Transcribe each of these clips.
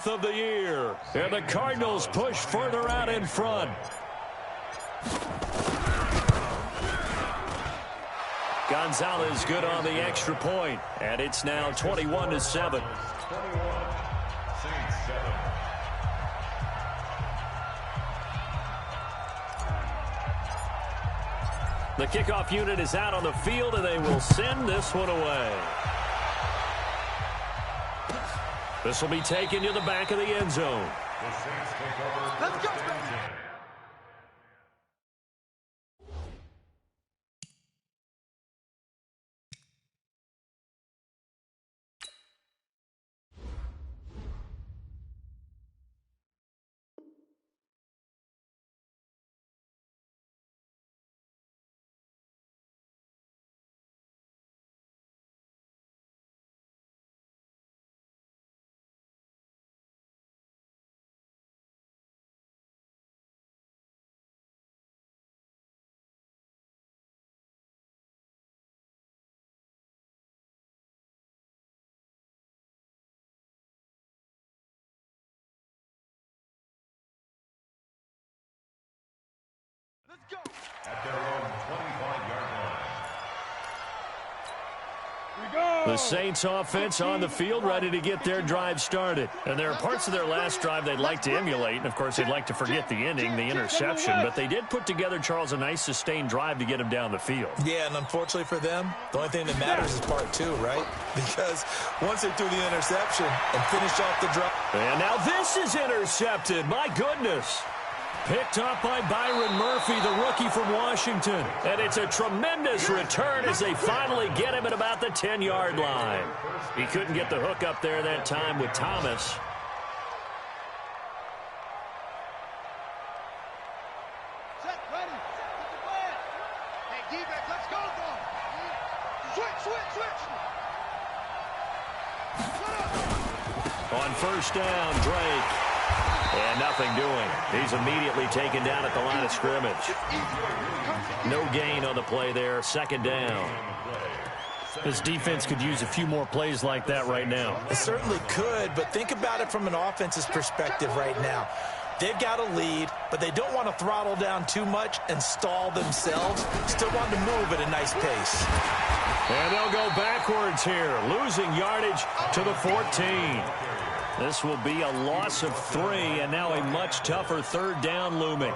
4th of the year. And the Cardinals push further out in front. Gonzalez good on the extra point, and it's now 21-7. The kickoff unit is out on the field, and they will send this one away. This will be taken to the back of the end zone. Let's go. Let's go. At their own 25-yard line. The Saints offense on the field, ready to get their drive started. And there are parts of their last drive they'd like to emulate. And, of course, they'd like to forget the ending, the interception. But they did put together, Charles, a nice sustained drive to get him down the field. Yeah, and unfortunately for them, the only thing that matters is part two, right? Because once they threw the interception and finished off the drive. And now this is intercepted. My goodness. Picked up by Byron Murphy, the rookie from Washington. And it's a tremendous return as they finally get him at about the 10-yard line. He couldn't get the hook up there that time with Thomas. Set, ready. Set the plan. Hey, D-back, let's go, though. Switch. On first down, Drake. And nothing doing. He's immediately taken down at the line of scrimmage. No gain on the play there. Second down. This defense could use a few more plays like that right now. It certainly could, but think about it from an offense's perspective right now. They've got a lead, but they don't want to throttle down too much and stall themselves. Still want to move at a nice pace. And they'll go backwards here, losing yardage to the 14. This will be a loss of 3, and now a much tougher third down looming.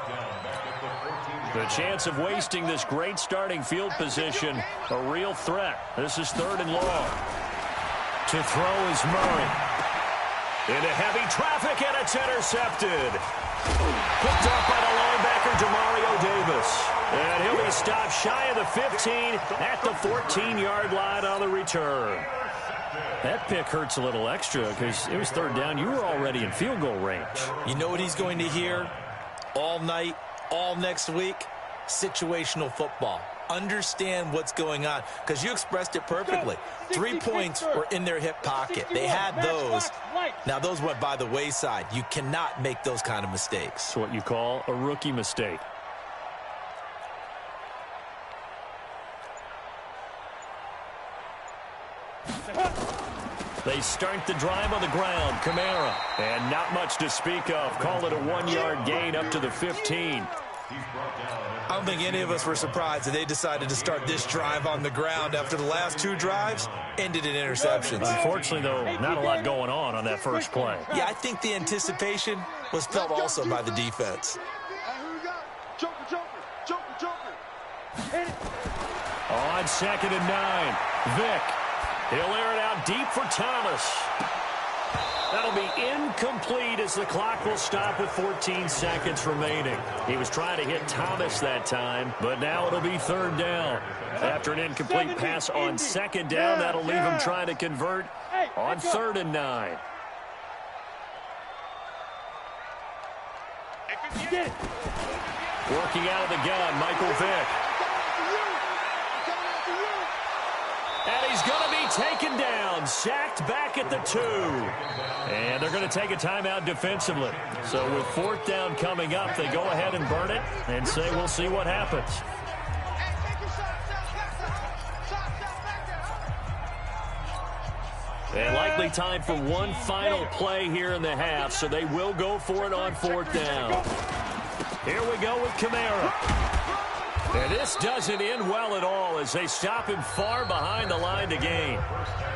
The chance of wasting this great starting field position, a real threat. This is 3rd and long. To throw is Murray. Into heavy traffic, and it's intercepted. Picked up by the linebacker, Demario Davis. And he'll be stopped shy of the 15 at the 14-yard line on the return. That pick hurts a little extra because it was 3rd down. You were already in field goal range. You know what he's going to hear all night, all next week? Situational football. Understand what's going on, because you expressed it perfectly. 3 points were in their hip pocket. They had those. Now, those went by the wayside. You cannot make those kind of mistakes. It's what you call a rookie mistake. They start the drive on the ground. Kamara. And not much to speak of. Call it a 1-yard gain up to the 15. I don't think any of us were surprised that they decided to start this drive on the ground after the last 2 drives ended in interceptions. Unfortunately, though, not a lot going on that first play. Yeah, I think the anticipation was felt also by the defense. On 2nd and 9, Vick. He'll air it out deep for Thomas. That'll be incomplete as the clock will stop with 14 seconds remaining. He was trying to hit Thomas that time, but now it'll be 3rd down. After an incomplete pass on 2nd down, that'll leave him trying to convert on 3rd and 9. Working out of the gun, Michael Vick. And he's going to be taken down, sacked back at the 2. And they're going to take a timeout defensively. So with 4th down coming up, they go ahead and burn it and say we'll see what happens. And likely time for one final play here in the half, so they will go for it on 4th down. Here we go with Kamara. And this doesn't end well at all as they stop him far behind the line to gain.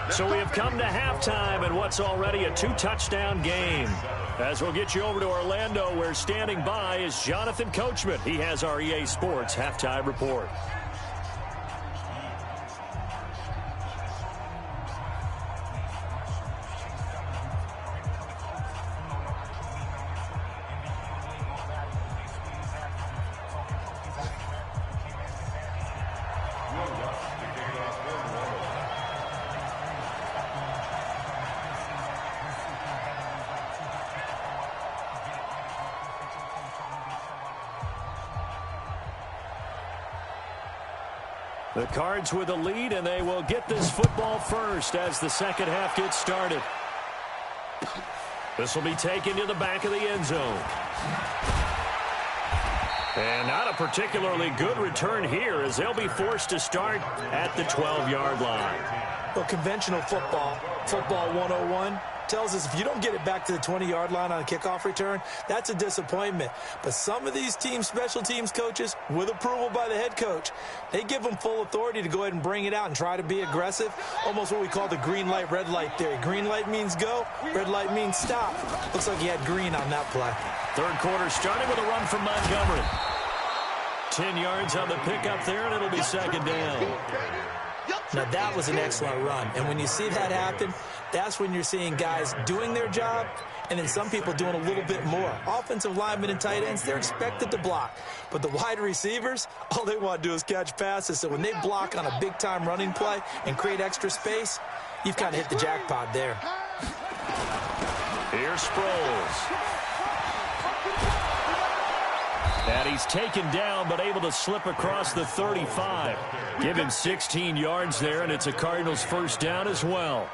So we have come to halftime in what's already a 2-touchdown game. As we'll get you over to Orlando, where standing by is Jonathan Coachman. He has our EA Sports halftime report. The Cards with a lead, and they will get this football first as the second half gets started. This will be taken to the back of the end zone. And not a particularly good return here as they'll be forced to start at the 12-yard line. Well, conventional football 101, tells us if you don't get it back to the 20-yard line on a kickoff return, that's a disappointment. But some of these teams, special teams coaches, with approval by the head coach, they give them full authority to go ahead and bring it out and try to be aggressive, almost what we call the green light, red light theory. Green light means go, red light means stop. Looks like he had green on that play. Third quarter starting with a run from Montgomery. 10 yards on the pickup there, and it'll be second down. Now, that was an excellent run. And when you see that happen, that's when you're seeing guys doing their job and then some people doing a little bit more. Offensive linemen and tight ends, they're expected to block. But the wide receivers, all they want to do is catch passes. So when they block on a big-time running play and create extra space, you've kind of hit the jackpot there. Here's Sproles. And he's taken down, but able to slip across the 35. Give him 16 yards there, and it's a Cardinals first down as well.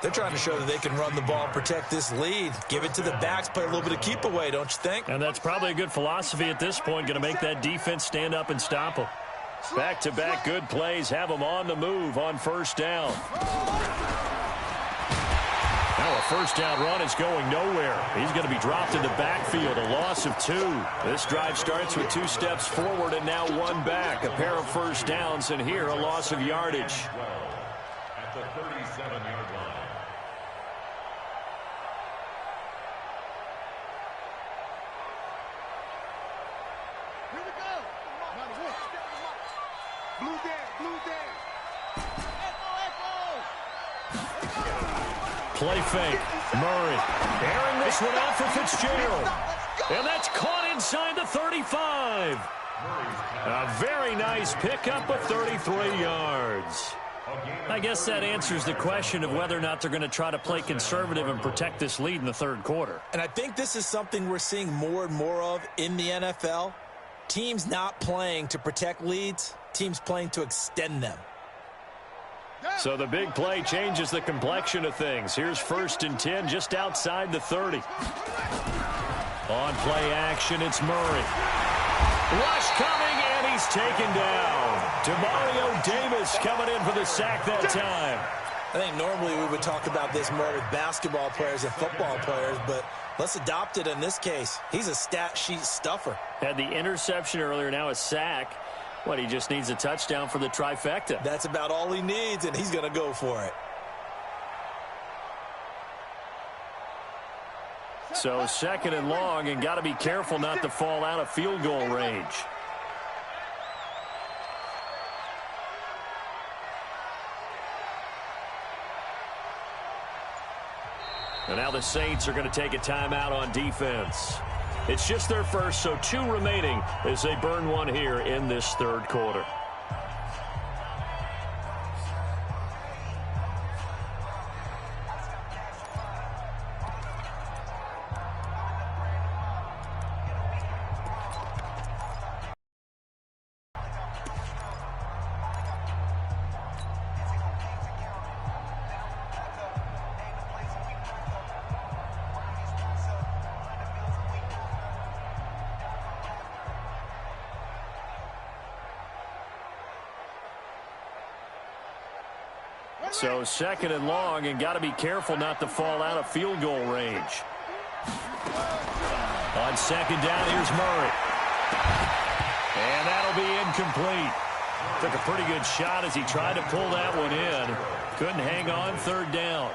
They're trying to show that they can run the ball and protect this lead. Give it to the backs, play a little bit of keep away, don't you think? And that's probably a good philosophy at this point, going to make that defense stand up and stop them. Back-to-back good plays have them on the move on first down. Now a first down run is going nowhere. He's going to be dropped in the backfield, a loss of 2. This drive starts with 2 steps forward and now 1 back. A pair of first downs, and here a loss of yardage. At the 37-yard line. Here we go. Blue day, blue day. Play fake. Murray airing this one out for Fitzgerald. And that's caught inside the 35. A very nice pickup of 33 yards. I guess that answers the question of whether or not they're going to try to play conservative and protect this lead in the third quarter. And I think this is something we're seeing more and more of in the NFL. Teams not playing to protect leads, teams playing to extend them. So the big play changes the complexion of things. Here's 1st and 10 just outside the 30. On play action, it's Murray. Rush coming, and he's taken down. Demario Davis coming in for the sack that time. I think normally we would talk about this more with basketball players and football players, but let's adopt it in this case. He's a stat sheet stuffer. Had the interception earlier, now a sack. What, he just needs a touchdown for the trifecta. That's about all he needs, and he's going to go for it. So 2nd and long, and got to be careful not to fall out of field goal range. And now the Saints are going to take a timeout on defense. It's just their first, so 2 remaining as they burn one here in this third quarter. So 2nd and long, and got to be careful not to fall out of field goal range. On 2nd down, here's Murray. And that'll be incomplete. Took a pretty good shot as he tried to pull that one in. Couldn't hang on 3rd down.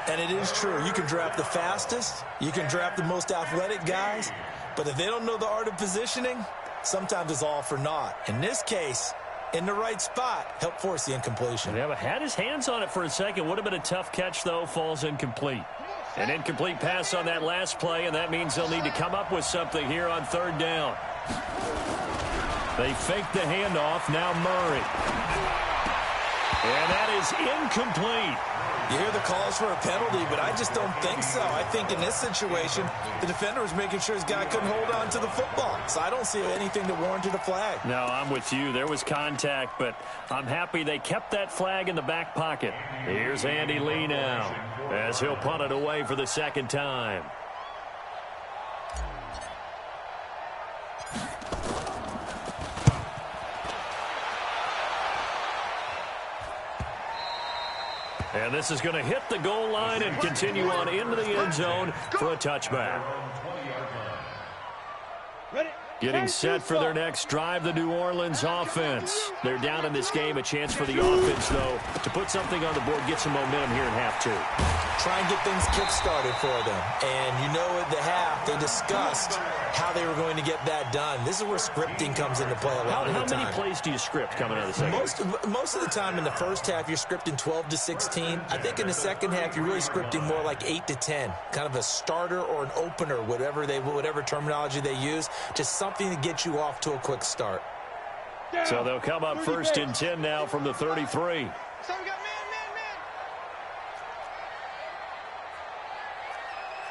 And it is true. You can draft the fastest. You can draft the most athletic guys. But if they don't know the art of positioning, sometimes it's all for naught. In this case, in the right spot, help force the incompletion. Yeah, but had his hands on it for a second. Would have been a tough catch, though. Falls incomplete. An incomplete pass on that last play, and that means they'll need to come up with something here on 3rd down. They fake the handoff. Now Murray. And that is incomplete. You hear the calls for a penalty, but I just don't think so. I think in this situation, the defender was making sure his guy couldn't hold on to the football. So I don't see anything that warranted a flag. No, I'm with you. There was contact, but I'm happy they kept that flag in the back pocket. Here's Andy Lee now as he'll punt it away for the 2nd time. And this is going to hit the goal line and continue on into the end zone for a touchback. Getting set for their next drive, the New Orleans offense. They're down in this game. A chance for the offense, though, to put something on the board, get some momentum here in half 2. Try and get things kick-started for them. And you know at the half, they discussed how they were going to get that done. This is where scripting comes into play a lot of the time. How many plays do you script coming out of the second? Most of the time in the first half, you're scripting 12 to 16. I think in the second half, you're really scripting more like 8 to 10. Kind of a starter or an opener, whatever terminology they use. Just something to get you off to a quick start. So they'll come up 1st and 10 now from the 33. So we got man.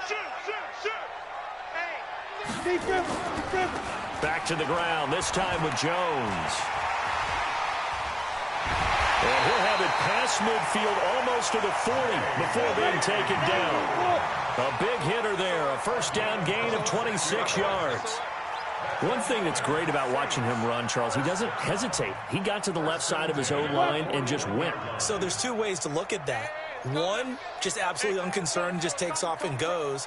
Shoot. Hey. Defense. Back to the ground, this time with Jones. And he'll have it past midfield almost to the 40 before being taken down. A big hitter there, a 1st down gain of 26 yards. One thing that's great about watching him run, Charles, he doesn't hesitate. He got to the left side of his own line and just went. So there's 2 ways to look at that. One, just absolutely unconcerned, just takes off and goes.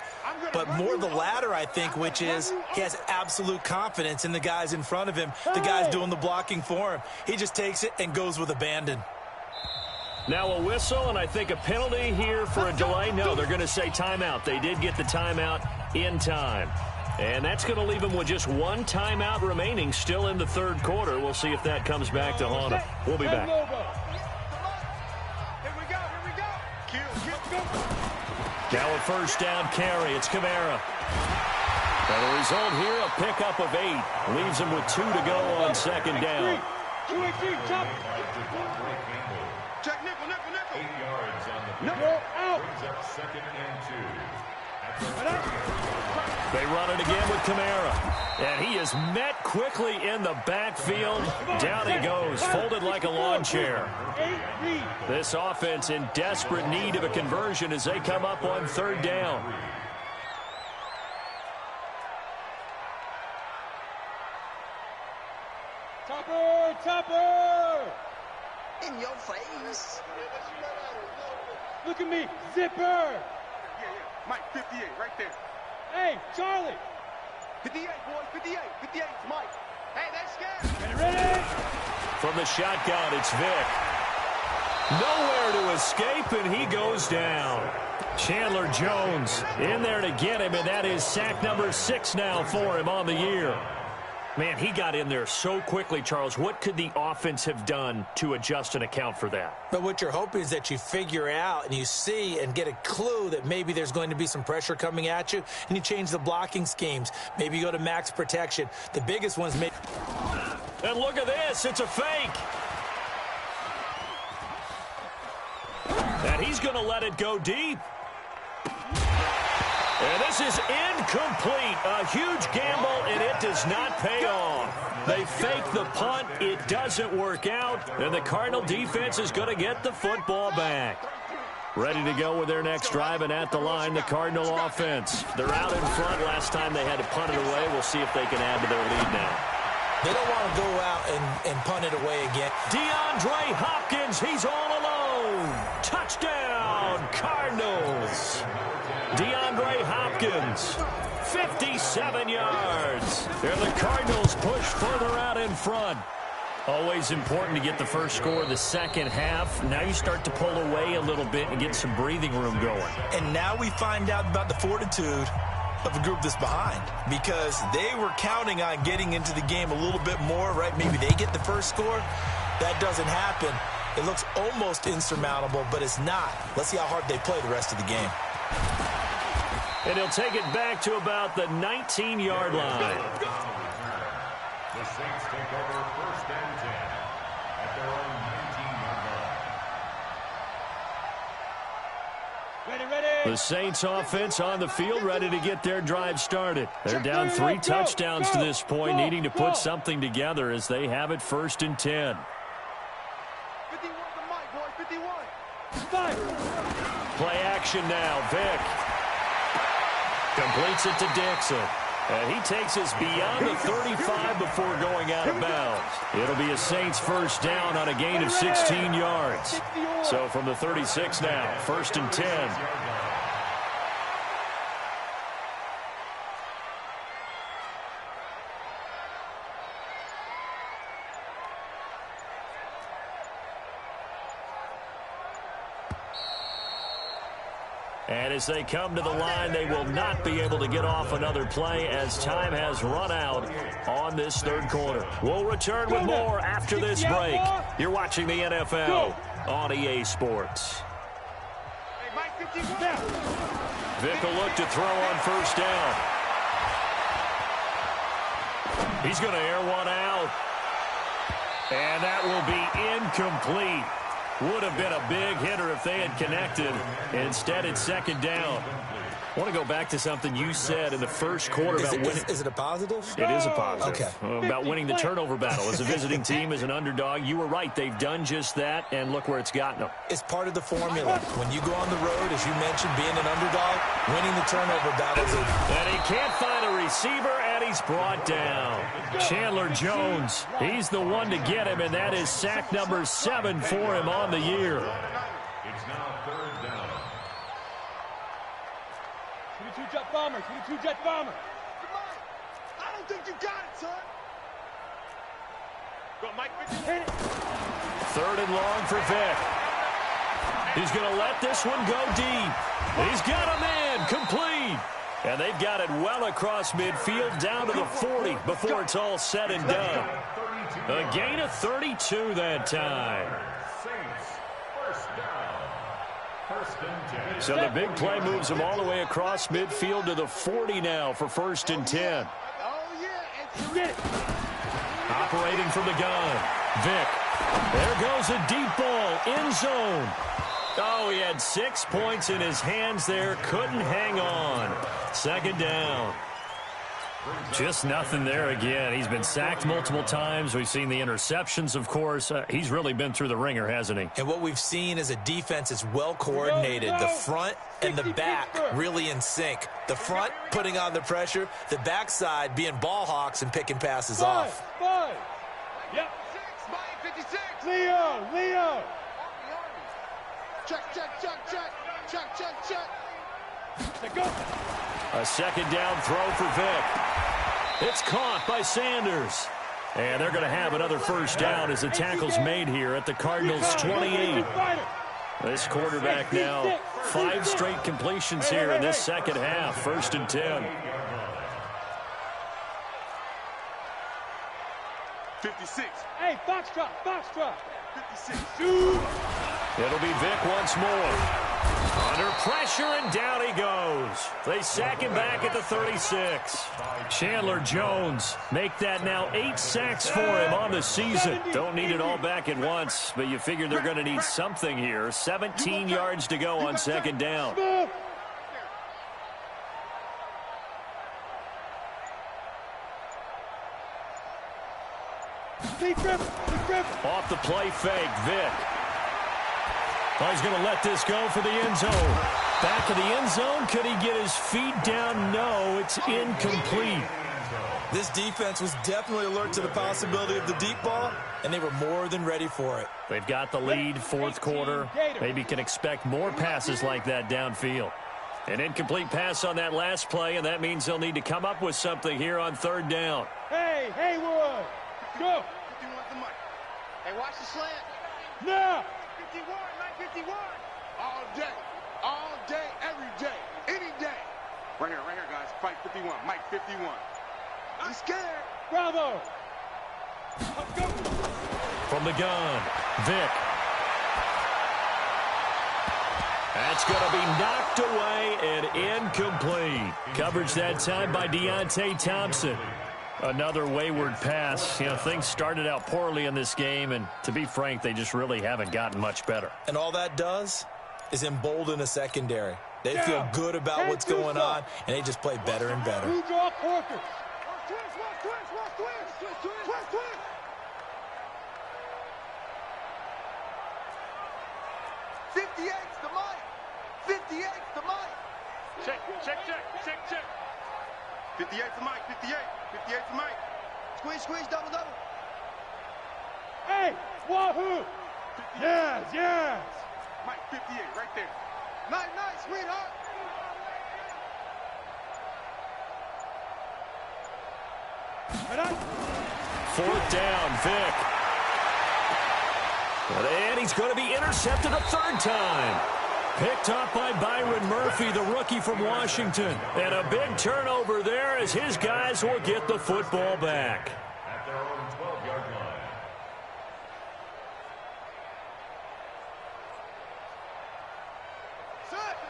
But more the latter, I think, which is he has absolute confidence in the guys in front of him, the guys doing the blocking for him. He just takes it and goes with abandon. Now a whistle, and I think a penalty here for a delay. No, they're going to say timeout. They did get the timeout in time. And that's going to leave them with just 1 timeout remaining still in the 3rd quarter. We'll see if that comes back to haunt them. We'll be back. Here we go. Kill. Now a 1st down carry. It's Kamara. And the result here, a pickup of 8. Leaves them with 2 to go on 2nd down. 2-3, chop. Check nickel. 8 yards on the Nickel out. brings up 2nd and 2. They run it again with Kamara. And he is met quickly in the backfield. Down he goes, folded like a lawn chair. This offense in desperate need of a conversion as they come up on 3rd down. Topper! In your face. Look at me, zipper! Yeah. Mike, 58, right there. Hey, Charlie! 58, boys, 58. 58's Mike. Hey, that's good. Ready? From the shotgun, it's Vic. Nowhere to escape, and he goes down. Chandler Jones in there to get him, and that is sack number 6 now for him on the year. Man, he got in there so quickly, Charles. What could the offense have done to adjust and account for that? But what you're hoping is that you figure out and you see and get a clue that maybe there's going to be some pressure coming at you, and you change the blocking schemes. Maybe you go to max protection. The biggest one's maybe... And look at this. It's a fake. And he's going to let it go deep. And this is incomplete. A huge gamble, and it does not pay off. They fake the punt. It doesn't work out. And the Cardinal defense is going to get the football back. Ready to go with their next drive, and at the line, the Cardinal offense. They're out in front. Last time they had to punt it away. We'll see if they can add to their lead now. They don't want to go out and punt it away again. DeAndre Hopkins, he's all alone. Touchdown, Cardinals. DeAndre Hopkins, 57 yards. And the Cardinals push further out in front. Always important to get the first score of the second half. Now you start to pull away a little bit and get some breathing room going. And now we find out about the fortitude of a group that's behind, because they were counting on getting into the game a little bit more, right? Maybe they get the first score. That doesn't happen. It looks almost insurmountable, but it's not. Let's see how hard they play the rest of the game. And he'll take it back to about the 19-yard line. The Saints take over 1st and 10 at their own 19-yard line. Ready. The Saints offense on the field, ready to get their drive started. They're down 3 touchdowns to this point, needing to put something together as they have it 1st and 10. 51 to Mike, boy, 51. Play action now. Vic completes it to Dixon. And he takes us beyond the 35 before going out of bounds. It'll be a Saints first down on a gain of 16 yards. So from the 36 now, 1st and 10. And as they come to the line, they will not be able to get off another play as time has run out on this 3rd quarter. We'll return with more after this break. You're watching the NFL on EA Sports. Vic will look to throw on 1st down. He's going to air one out. And that will be incomplete. Would have been a big hitter if they had connected. Instead, it's 2nd down. I want to go back to something you said in the 1st quarter about winning. Is it a positive? It is a positive. Okay. About winning the turnover battle. As a visiting team, as an underdog, you were right. They've done just that, and look where it's gotten them. It's part of the formula. When you go on the road, as you mentioned, being an underdog, winning the turnover battles. And he can't find a receiver, and he's brought down. Chandler Jones, he's the one to get him, and that is sack number 7 for him on the year. It's now 3rd down. 22 jet bomber, 22 jet bomber. I don't think you got it, son. Go, Mike. Hit it. 3rd and long for Vic. He's going to let this one go deep. He's got a man complete. And they've got it well across midfield down to the 40 before it's all said and done. A gain of 32 that time. Saints, 1st down. 1st and 10. So the big play moves them all the way across midfield to the 40 now for 1st and 10. Oh, yeah, and get it. Operating from the gun. Vic. There goes a deep ball. End zone. Oh, he had 6 points in his hands there. Couldn't hang on. 2nd down. Just nothing there again. He's been sacked multiple times. We've seen the interceptions, of course. He's really been through the ringer, hasn't he? And what we've seen is a defense that's well coordinated. The front and the back really in sync. The front putting on the pressure. The backside being ball hawks and picking passes off. 5. Yep. 6, Mike, 56. Leo. Check. Let's go. A 2nd down throw for Vic. It's caught by Sanders. And they're going to have another 1st down as the tackle's made here at the Cardinals' 28. This quarterback now, 5 straight completions here in this 2nd half. 1st and 10. 56. Hey, box drop. 56. Shoot. It'll be Vic once more. Under pressure, and down he goes. They sack him back at the 36. Chandler Jones make that now 8 sacks for him on the season. Don't need it all back at once, but you figure they're going to need something here. 17 yards to go on 2nd down. Off the play fake, Vic. Oh, he's going to let this go for the end zone. Back of the end zone. Could he get his feet down? No, it's incomplete. This defense was definitely alert to the possibility of the deep ball, and they were more than ready for it. They've got the lead, fourth quarter. Maybe can expect more passes like that downfield. An incomplete pass on that last play, and that means they'll need to come up with something here on third down. Hey, Haywood, go. 51's the mic. Hey, watch the slant. Now. 51, Mike 51. All day, every day, any day. Right here, guys. Fight 51, Mike 51. I'm scared. Bravo. Let's go. From the gun, Vic. That's going to be knocked away and incomplete. Coverage that time by Deontay Thompson. Another wayward pass. You know, things started out poorly in this game, and to be frank, they just really haven't gotten much better. And all that does is embolden a secondary. They feel good about what's going on, and they just play better and better. Who draw quarters? Twist. 58's the mic. 58's the mic. Check. 58's the mic. 58's the mic. Squeeze, double. Hey, wahoo. Yes. Mike 58 right there. Nice, sweetheart. Fourth down, Vic. And he's going to be intercepted a third time. Picked up by Byron Murphy, the rookie from Washington. And a big turnover there as his guys will get the football back. At their own 12-yard line.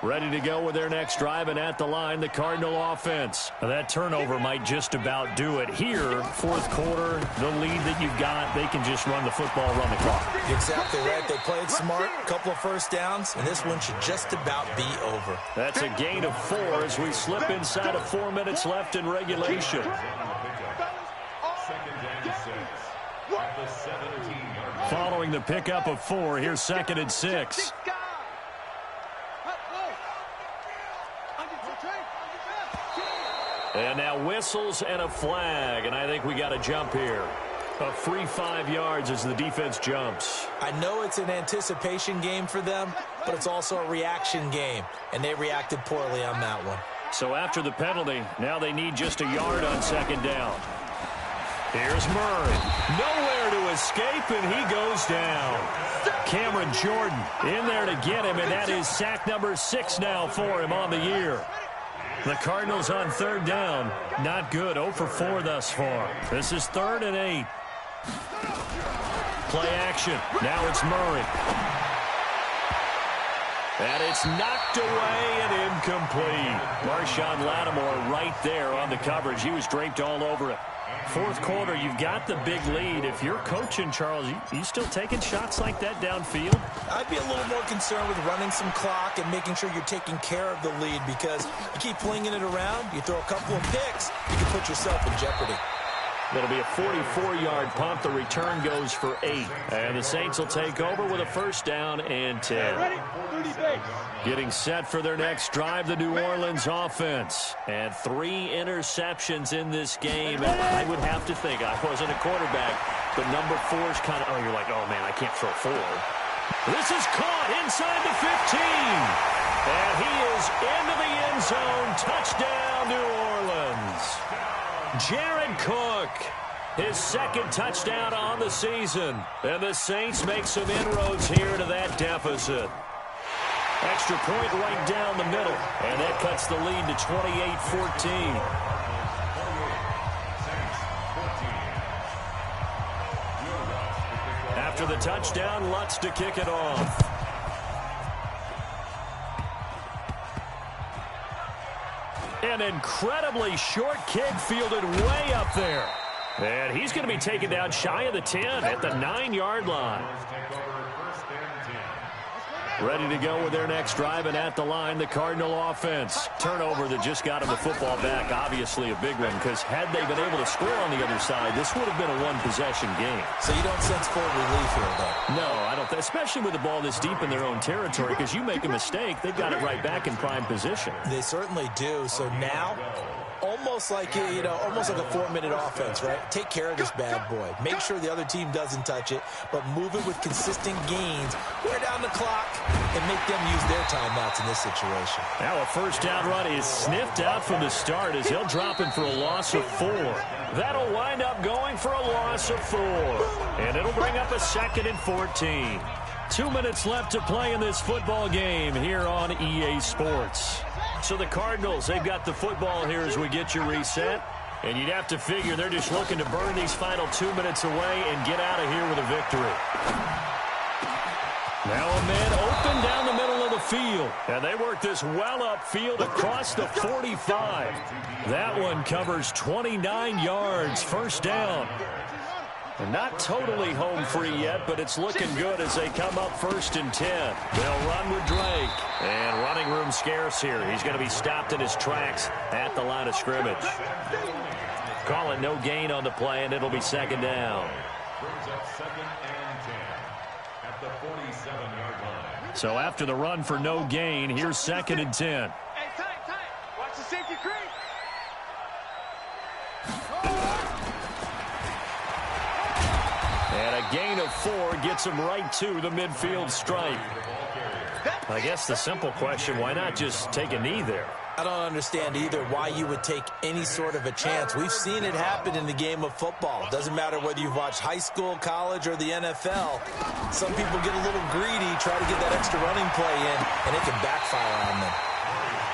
Ready to go with their next drive, and at the line, the Cardinal offense. Now, that turnover might just about do it. Here, fourth quarter, the lead that you've got, they can just run the football, run the clock. Exactly right. They played smart, a couple of first downs, and this one should just about be over. That's a gain of 4 as we slip inside of 4 minutes left in regulation. Following the pickup of 4, here's 2nd and 6. And now whistles and a flag, and I think we got a jump here. A free 5 yards as the defense jumps. I know it's an anticipation game for them, but it's also a reaction game, and they reacted poorly on that one. So after the penalty, now they need just a yard on 2nd down. Here's Murray. Nowhere to escape, and he goes down. Cameron Jordan in there to get him, and that is sack number 6 now for him on the year. The Cardinals on 3rd down. Not good. 0 for 4 thus far. This is 3rd and 8. Play action. Now it's Murray. And it's knocked away and incomplete. Marshawn Lattimore right there on the coverage. He was draped all over it. Fourth quarter, you've got the big lead. If you're coaching, Charles, you still taking shots like that downfield? I'd be a little more concerned with running some clock and making sure you're taking care of the lead, because you keep flinging it around, you throw a couple of picks, you can put yourself in jeopardy. It'll be a 44-yard pump. The return goes for 8. And the Saints will take over with a 1st down and 10. Ready? 30 base. Getting set for their next drive, the New Orleans offense. And 3 interceptions in this game. And I would have to think, I wasn't a quarterback, but number 4 is kind of, you're like, oh, man, I can't throw 4. This is caught inside the 15. And he is into the end zone. Touchdown, New Orleans. Jared Cook, his 2nd touchdown on the season. And the Saints make some inroads here to that deficit. Extra point right down the middle. And that cuts the lead to 28-14. After the touchdown, Lutz to kick it off. An incredibly short kick fielded way up there. And he's going to be taken down shy of the 10 at the 9-yard line. Ready to go with their next drive, and at the line, the Cardinal offense. Turnover that just got him the football back, obviously a big one, because had they been able to score on the other side, this would have been a one-possession game. So you don't sense full relief here, though? No, I don't, especially with the ball this deep in their own territory, because you make a mistake, they've got it right back in prime position. They certainly do. So now, almost like, you know, almost like a 4-minute offense, right? Take care of this bad boy. Make sure the other team doesn't touch it, but move it with consistent gains. Wear down the clock and make them use their timeouts in this situation. Now a first down run is sniffed out from the start as he'll drop him for a loss of 4. That'll wind up going for a loss of 4. And it'll bring up a 2nd and 14. 2 minutes left to play in this football game here on EA Sports. So the Cardinals, they've got the football here as we get you reset. And you'd have to figure they're just looking to burn these final 2 minutes away and get out of here with a victory. Now a man open down the middle of the field. And they work this well upfield across the 45. That one covers 29 yards. First down. And not totally home free yet, but it's looking good as they come up 1st and 10. They'll run with Drake. And running room scarce here. He's going to be stopped in his tracks at the line of scrimmage. Call it no gain on the play, and it'll be 2nd down. Brings up 2nd and 10 at the 47-yard line. So after the run for no gain, here's 2nd and 10. Hey, tight. Watch the safety creep. And a gain of 4 gets him right to the midfield stripe. I guess the simple question, why not just take a knee there? I don't understand either why you would take any sort of a chance. We've seen it happen in the game of football. Doesn't matter whether you've watched high school, college, or the NFL. Some people get a little greedy, try to get that extra running play in, and it can backfire on them.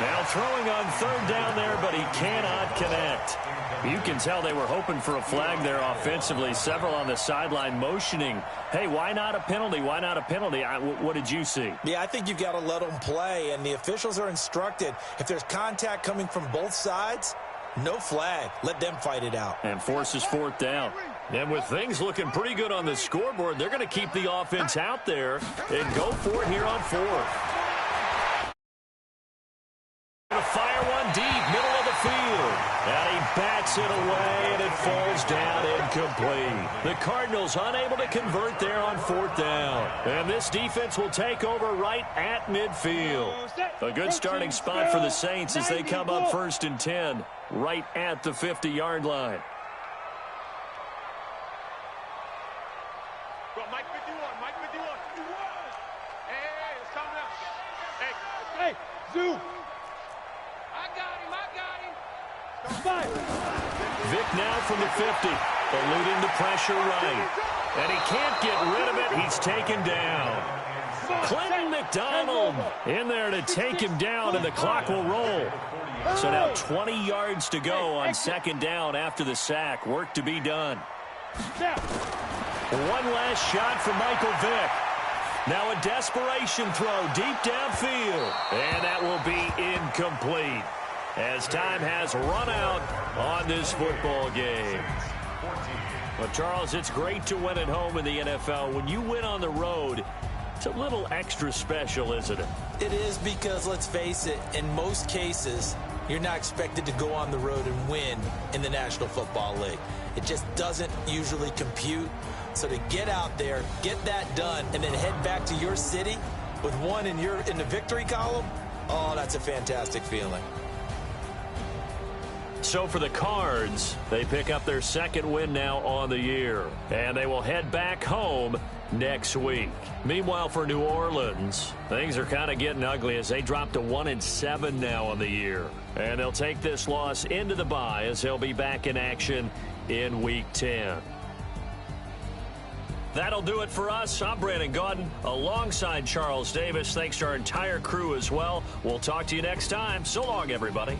Now throwing on 3rd down there, but he cannot connect. You can tell they were hoping for a flag there offensively. Several on the sideline motioning, hey, why not a penalty? Why not a penalty? What did you see? Yeah, I think you've got to let them play, and the officials are instructed. If there's contact coming from both sides, no flag. Let them fight it out. And forces 4th down. And with things looking pretty good on the scoreboard, they're going to keep the offense out there and go for it here on 4th. Fire one deep, middle of the field. And he bats it away, and it falls down incomplete. The Cardinals unable to convert there on 4th down. And this defense will take over right at midfield. A good starting spot for the Saints as they come up 1st and 10, right at the 50-yard line. Go, Mike 51. Hey, it's coming up. Hey, Zoo. Vic now from the 50, eluding the pressure right. And he can't get rid of it. He's taken down. Clinton McDonald in there to take him down, and the clock will roll. So now 20 yards to go on 2nd down after the sack. Work to be done. One last shot from Michael Vick. Now a desperation throw deep downfield. And that will be incomplete, as time has run out on this football game. Well, Charles, it's great to win at home in the NFL. When you win on the road, it's a little extra special, isn't it? It is, because, let's face it, in most cases, you're not expected to go on the road and win in the National Football League. It just doesn't usually compute. So to get out there, get that done, and then head back to your city with one in the victory column, oh, that's a fantastic feeling. So for the Cards, they pick up their 2nd win now on the year, and they will head back home next week. Meanwhile, for New Orleans, things are kind of getting ugly as they drop to 1-7 now on the year. And they'll take this loss into the bye as they'll be back in action in Week 10. That'll do it for us. I'm Brandon Gaudin alongside Charles Davis. Thanks to our entire crew as well. We'll talk to you next time. So long, everybody.